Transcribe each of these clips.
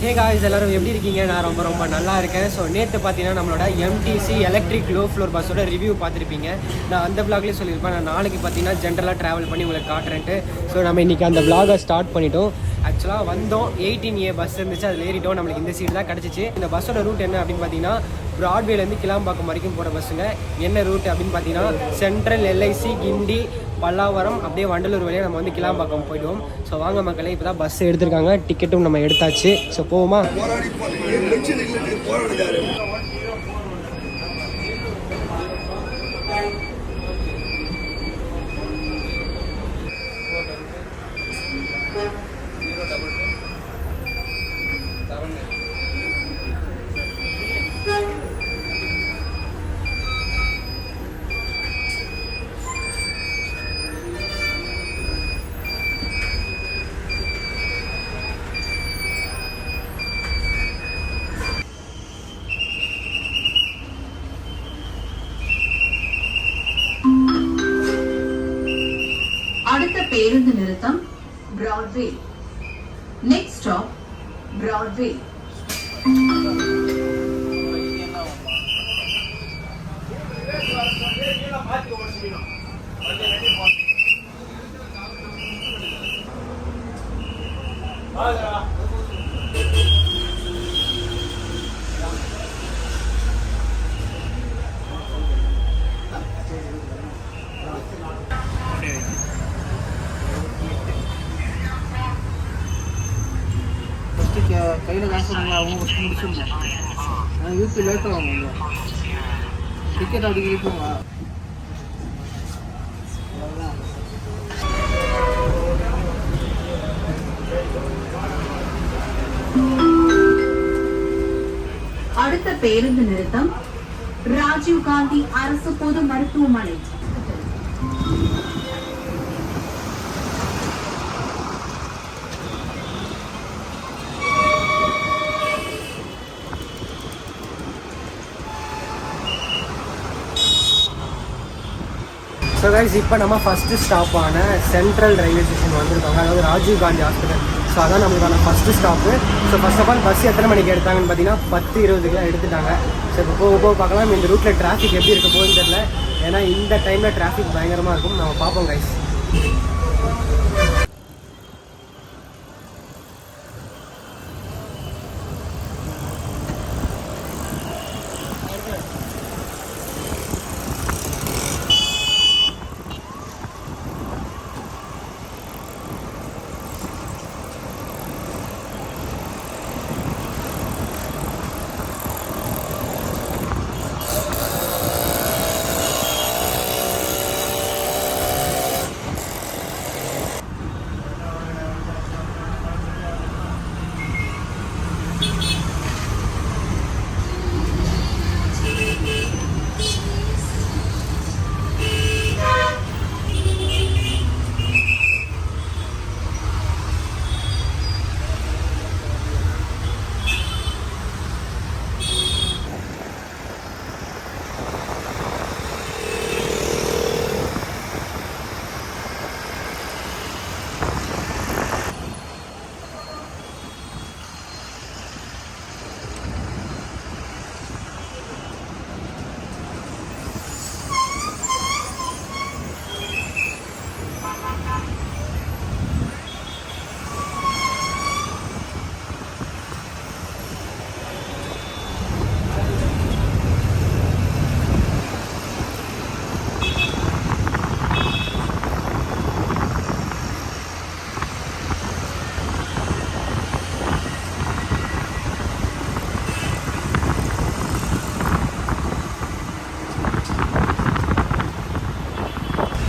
Hey guys, எல்லோரும் எப்படி இருக்கீங்க? நான் ரொம்ப ரொம்ப நல்லா இருக்கேன். ஸோ நேற்று பார்த்தீங்கன்னா நம்மளோட எம்டிசி எலக்ட்ரிக் லோ ஃப்ளோர் பஸ்ஸோட ரிவ்யூ பார்த்துருப்பீங்க. நான் அந்த விளாக்லேயே சொல்லியிருப்பேன். நான் நாளைக்கு பார்த்தீங்கன்னா ஜென்ரலாக ட்ராவல் பண்ணி உங்களுக்கு காட்டுறேன்ட்டு. ஸோ நம்ம இன்றைக்கி அந்த விளாகை ஸ்டார்ட் பண்ணிட்டோம். ஆக்சுவலாக வந்தோம், 18A பஸ் இருந்துச்சு, அதில் ஏறிட்டோம். நம்மளுக்கு இந்த சீட் தான் கிடச்சிச்சு. இந்த பஸ்ஸோட ரூட் என்ன அப்படின்னு பார்த்தீங்கன்னா, ப்ராட்வேலேருந்து கிளாம்பாக்கம் வரைக்கும் போகிற பஸ்ஸுங்க. என்ன ரூட் அப்படின்னு பார்த்தீங்கன்னா, சென்ட்ரல் எல்ஐசி கிண்டி பல்லாவரம் அப்படியே வண்டலூர் வழியாக நம்ம வந்து கிளாம்பாக்கம் போயிடுவோம். ஸோ வாங்க மக்களே, இப்போ தான் பஸ் எடுத்திருக்காங்க, டிக்கெட்டும் நம்ம எடுத்தாச்சு. ஸோ போவோமா? அடுத்த பேருந்து நிறுத்தம் பிராட்வே. Next stop Broadway. கையில் காசு வாங்க அவங்க முடிச்சிருந்தோம். ஆனால் யூபி லேட்டாக அவங்க டிக்கெட் அப்படி இருக்குங்களா? அடுத்த பேருந்து நிறுத்தம் ராஜீவ் காந்தி அரசு பொது மருத்துவமனை. ஸோ கைஸ், இப்போ நம்ம ஃபஸ்ட்டு ஸ்டாப்பான சென்ட்ரல் ரயில்வே ஸ்டேஷன் வந்திருக்காங்க, அதாவது ராஜீவ் காந்தி ஹாஸ்பிட்டல். ஸோ அதான் நம்மளுக்கான first stop. So first of all bus எத்தனை மணிக்கு எடுத்தாங்கன்னு பார்த்தீங்கன்னா 10:20 எடுத்துட்டாங்க. ஸோ இப்போ போக போக பார்க்கலாம் இந்த ரூட்டில் டிராஃபிக் எப்படி இருக்க போகுதுன்னு தெரியல. ஏன்னா இந்த டைமில் டிராஃபிக் பயங்கரமாக இருக்கும். நம்ம பார்ப்போம் கைஸ்.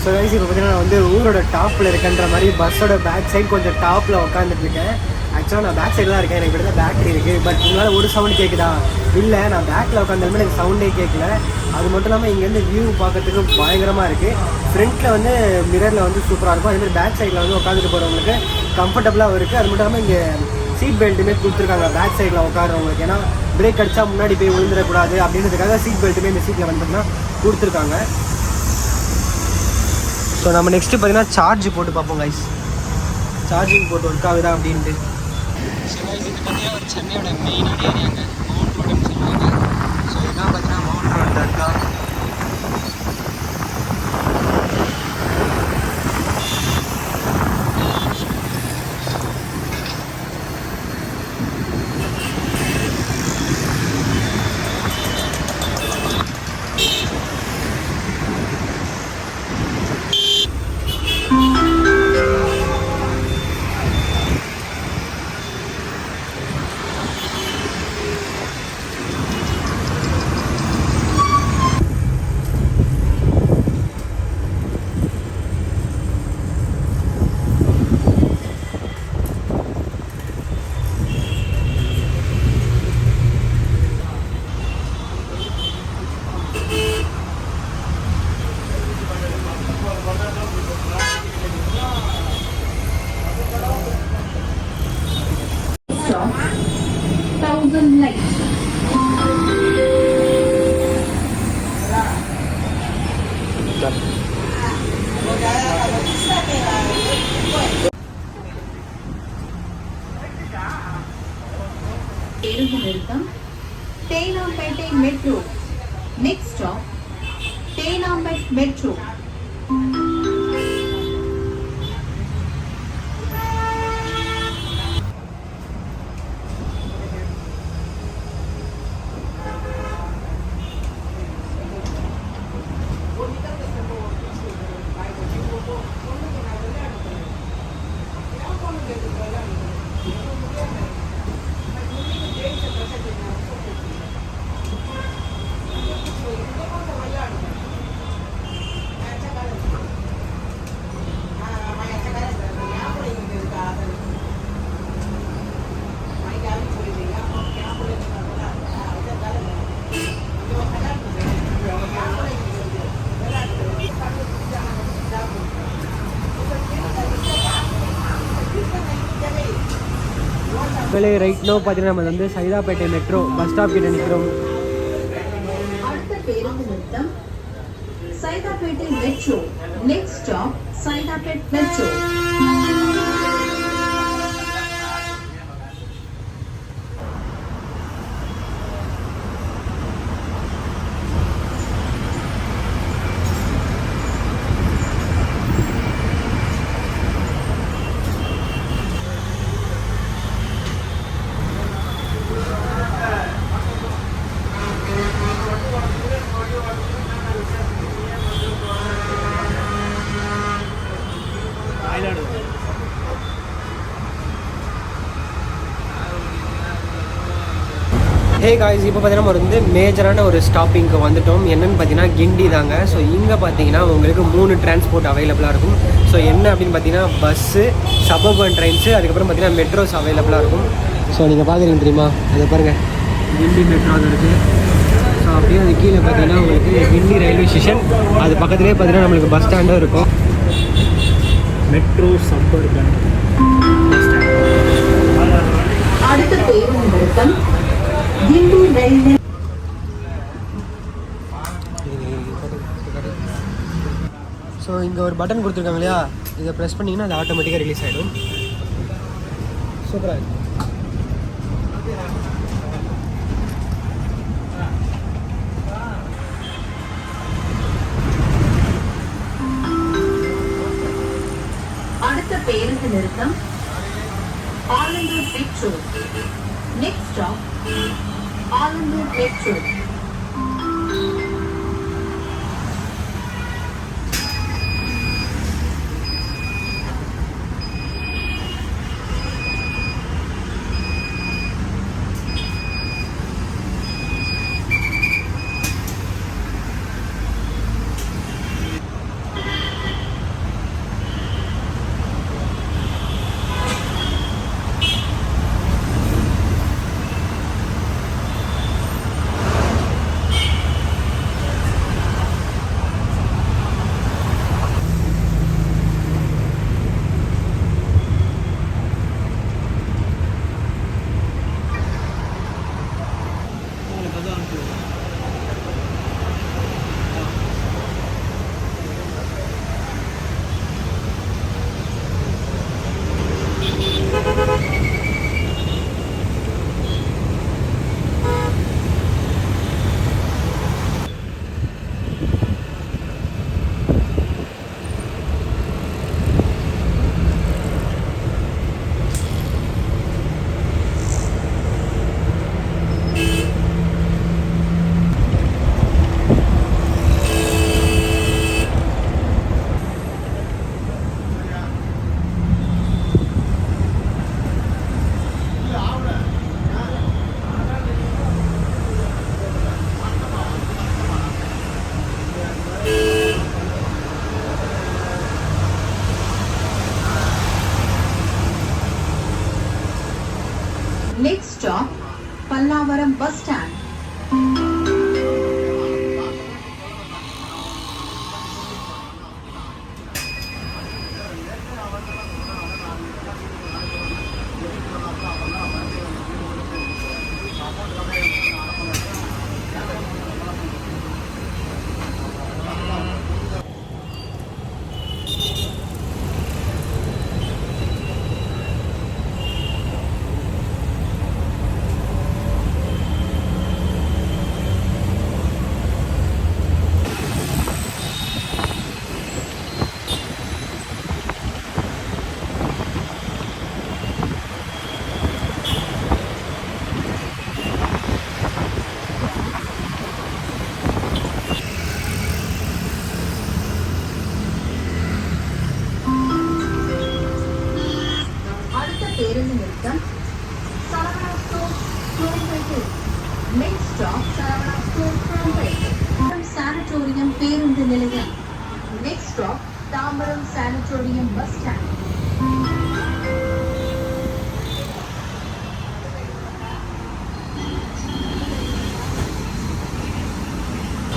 ஸோ கைஸ், இப்போ பார்த்தீங்கன்னா நான் வந்து ஊரோட டாப்பில் இருக்கன்ற மாதிரி பஸ்ஸோட பேக் சைடு கொஞ்சம் டாப்பில் உட்காந்துட்டு இருக்கேன். ஆக்சுவலாக நான் பேக் சைடு தான் இருக்கேன். எனக்கு இப்படி தான் பேட்டரி இருக்குது. பட் உங்களால் ஒரு சவுண்ட் கேட்குதா? இல்லை, நான் பேக்கில் உட்காந்தாலுமே எனக்கு சவுண்டே கேட்கல. அது மட்டும் இல்லாமல் இங்கேருந்து வியூ பார்க்கறதுக்கு பயங்கரமாக இருக்குது. ஃப்ரண்ட்டில் வந்து மிரரில் வந்து சூப்பராக இருக்கும். அதேமாதிரி பேக் சைடில் வந்து உட்காந்துட்டு போகிறவங்களுக்கு கம்ஃபர்டபுளாக இருக்குது. அது மட்டும் இல்லாமல் இங்கே சீட் பெல்ட்டுமே கொடுத்துருக்காங்க பேக் சைடில் உட்காரவங்களுக்கு. ஏன்னா பிரேக் அடித்தா முன்னாடி போய் விழுந்துடக்கூடாது அப்படின்றதுக்காக சீட் பெல்ட்டுமே இந்த சீட்டில் வந்துட்டுனா கொடுத்துருக்காங்க. ஸோ நம்ம நெக்ஸ்ட்டு பார்த்தீங்கன்னா சார்ஜ் போட்டு பார்ப்போம் கைஸ். சார்ஜிங் போட்டு ஒர்க் ஆகுதா அப்படின்ட்டு. ஸோ இது பார்த்தீங்கன்னா ஒரு சென்னையோட மெயினான ஏரியாங்க, மவுண்ட் ரோடுன்னு சொல்லுவாங்க. ஸோ இதான் பார்த்தீங்கன்னா mount road Dargah. Stop. Thousand Lights. பேருந்து நிறுத்தம் Teynampet metro. Next stop Teynampet metro. Right no பார்த்தீங்கன்னா நம்ம வந்து சைதாப்பேட்டை மெட்ரோ பஸ் ஸ்டாப் கிட்ட நிற்கிறோம். அடுத்த பேருந்து நிறுத்தம் Saidapet metro. Next stop Saidapet metro. Hey guys, இப்போ பார்த்தீங்கன்னா நம்ம வந்து மேஜரான ஒரு ஸ்டாப்பிங்க்கு வந்துட்டோம். என்னென்னு பார்த்தீங்கன்னா கிண்டி தாங்க. ஸோ இங்கே பார்த்தீங்கன்னா உங்களுக்கு 3 டிரான்ஸ்போர்ட் அவைலபிளாக இருக்கும். ஸோ என்ன அப்படின்னு பார்த்தீங்கன்னா பஸ்ஸு, சபர்பன் ட்ரெயின்ஸு, அதுக்கப்புறம் பார்த்தீங்கன்னா மெட்ரோஸ் அவைலபிளாக இருக்கும். ஸோ நீங்கள் பார்க்குறீங்க தெரியுமா, அதை பாருங்கள், கிண்டி மெட்ரோ அது இருக்குது. ஸோ அப்படியே அது கீழே பார்த்தீங்கன்னா உங்களுக்கு கிண்டி ரயில்வே ஸ்டேஷன், அது பக்கத்துலேயே பார்த்தீங்கன்னா நம்மளுக்கு பஸ் ஸ்டாண்டும் இருக்கும். மெட்ரோ சப்பர்பன் அடுத்த பேருந்து நிறுத்தம் கிண்டி ரயில்வே. ஸோ இங்கே ஒரு பட்டன் கொடுத்துருக்காங்க இல்லையா, இதை ப்ரெஸ் பண்ணிங்கன்னா அது ஆட்டோமேட்டிக்காக ரிலீஸ் ஆகிடும். சூப்பராக இருக்குது. அடுத்த பேருந்து நிறுத்தம் Alandur metro. Next stop Alandur metro. Next stop, Pallavaram bus stand. பேருந்து நிறுத்தம் Saravana store Chromepet. Next stop Saravana store Chromepet. Sanatorium பேருந்து நிலையம். Next stop Tambaram sanatorium bus stand.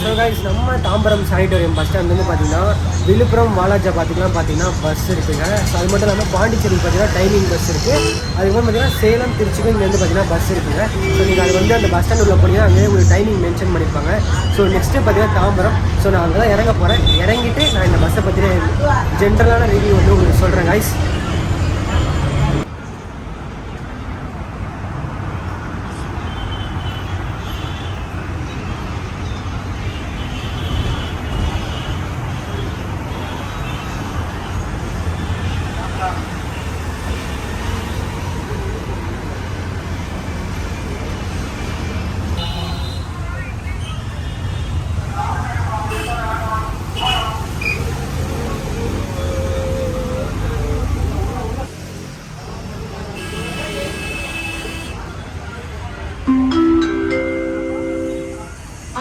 So guys நம்ம தாம்பரம் சானிட்டோரியம் பஸ் ஸ்டாண்ட்லேருந்து பார்த்தீங்கன்னா விழுப்புரம் வாலாஜா பார்த்தீங்கன்னா பஸ் இருக்குங்க. ஸோ அது மட்டும் இல்லாமல் பாண்டிச்சேரி பார்த்தீங்கன்னா டைமிங் பஸ் இருக்குது. அதுக்கப்புறம் பார்த்தீங்கன்னா சேலம் திருச்சிக்கும் இங்கேருந்து பார்த்தீங்கன்னா பஸ் இருக்குங்க. ஸோ நீங்கள் அது வந்து அந்த பஸ் ஸ்டாண்ட் உள்ள போனீங்கன்னா அங்கேயே உங்களுக்கு டைமிங் மென்ஷன் பண்ணியிருப்பாங்க. ஸோ நெக்ஸ்ட்டு பார்த்தீங்கன்னா தாம்பரம். ஸோ நான் அங்கே தான் இறங்க போகிறேன். இறங்கிட்டு நான் இந்த பஸ்ஸை பற்றின ஜென்ரலான ரிவ்யூ வந்து உங்களுக்கு சொல்கிறேன் கைஸ்.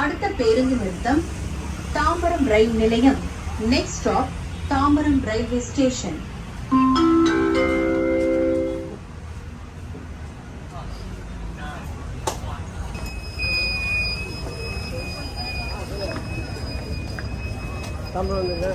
அடுத்த பேருந்து நிறுத்தம் தாம்பரம் ரயில் நிலையம். Next stop Tambaram railway station. Tambaram வந்துங்க.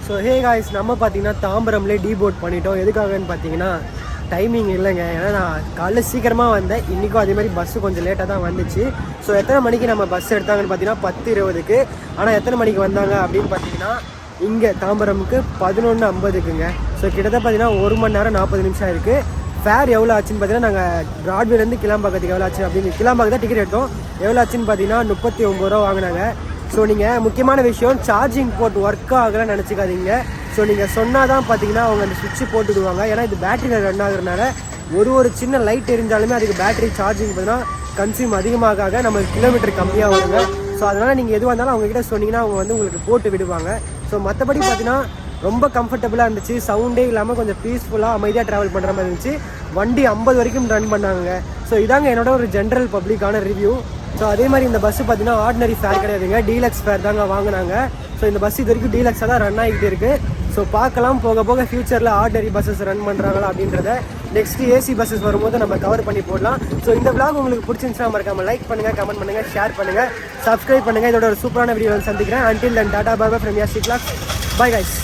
ஸோ ஹே காய்ஸ், நம்ம பார்த்தீங்கன்னா தாம்பரம்லேயே டீபோர்ட் பண்ணிட்டோம். எதுக்காகன்னு பார்த்தீங்கன்னா டைமிங் இல்லைங்க. ஏன்னா நான் காலைல சீக்கிரமாக வந்தேன். இன்றைக்கும் அதே மாதிரி பஸ்ஸு கொஞ்சம் லேட்டாக தான் வந்துச்சு. ஸோ எத்தனை மணிக்கு நம்ம பஸ் எடுத்தாங்கன்னு பார்த்தீங்கன்னா 10:20. ஆனால் எத்தனை மணிக்கு வந்தாங்க அப்படின்னு பார்த்தீங்கன்னா இங்கே தாம்பரமுக்கு 11:50க்குங்க. ஸோ கிட்டத்தட்ட பார்த்தீங்கன்னா 1 மணி நேரம் 40 நிமிஷம் இருக்குது. ஃபேர் எவ்வளோ ஆச்சுன்னு பார்த்தீங்கன்னா நாங்கள் பிராட்வேலேருந்து கிளாம்பாக்கத்துக்கு எவ்வளோ ஆச்சு அப்படின்னு கிளாம்பாக்கு தான் டிக்கெட் எடுத்தோம். எவ்வளோ ஆச்சுன்னு பார்த்தீங்கன்னா 39 ரூபா வாங்கினாங்க. ஸோ நீங்கள் முக்கியமான விஷயம் சார்ஜிங் போர்ட் ஒர்க் ஆகலைன்னு நினச்சிக்காதீங்க. ஸோ நீங்கள் சொன்னால் தான் பார்த்தீங்கன்னா அவங்க அந்த சுவிட்சு போட்டுடுவாங்க. ஏன்னா இது பேட்டரியில் ரன் ஆகுறதுனால ஒரு சின்ன லைட் எரிஞ்சாலுமே அதுக்கு பேட்டரி சார்ஜிங் பார்த்தீங்கன்னா கன்சியூம் அதிகமாக நம்ம கிலோமீட்டர் கம்மியாக வருங்க. ஸோ அதனால் நீங்கள் எதுவாக இருந்தாலும் அவங்ககிட்ட சொன்னீங்கன்னா அவங்க வந்து உங்களுக்கு போட்டு விடுவாங்க. ஸோ மற்றபடி பார்த்தீங்கன்னா ரொம்ப கம்ஃபர்டபுளாக இருந்துச்சு. சவுண்டே இல்லாமல் கொஞ்சம் பீஸ்ஃபுல்லாக அமைதியாக ட்ராவல் பண்ணுற மாதிரி இருந்துச்சு. வண்டி 50 வரைக்கும் ரன் பண்ணாங்க. ஸோ இதாங்க என்னோட ஒரு ஜென்ரல் பப்ளிக்கான ரிவ்யூ. ஸோ அதே மாதிரி இந்த பஸ்ஸு பார்த்தீங்கன்னா ஆர்டினரி ஃபேர் கிடையாதுங்க, டீலக்ஸ் ஃபேர் தாங்க வாங்கினாங்க. ஸோ இந்த பஸ் இது வரைக்கும் டீலக்ஸாக தான் ரன் ஆகிட்டு இருக்குது. ஸோ பார்க்கலாம் போக போக ஃபியூச்சரில் ஆர்டினரி பஸ்ஸஸ் ரன் பண்ணுறாங்களா அப்படின்றத நெக்ஸ்ட்டு ஏசி பஸ்ஸஸ் வரும்போது நம்ம கவர் பண்ணி போடலாம். ஸோ இந்த vlog உங்களுக்கு பிடிச்சிருந்துச்சுன்னா மறக்காம லைக் பண்ணுங்கள், கமெண்ட் பண்ணுங்கள், ஷேர் பண்ணுங்கள், சப்ஸ்கிரைப் பண்ணுங்கள். இதோட ஒரு சூப்பரான வீடியோ சந்திக்கிறேன். Until then, tata bye from Yashi class. Bye guys.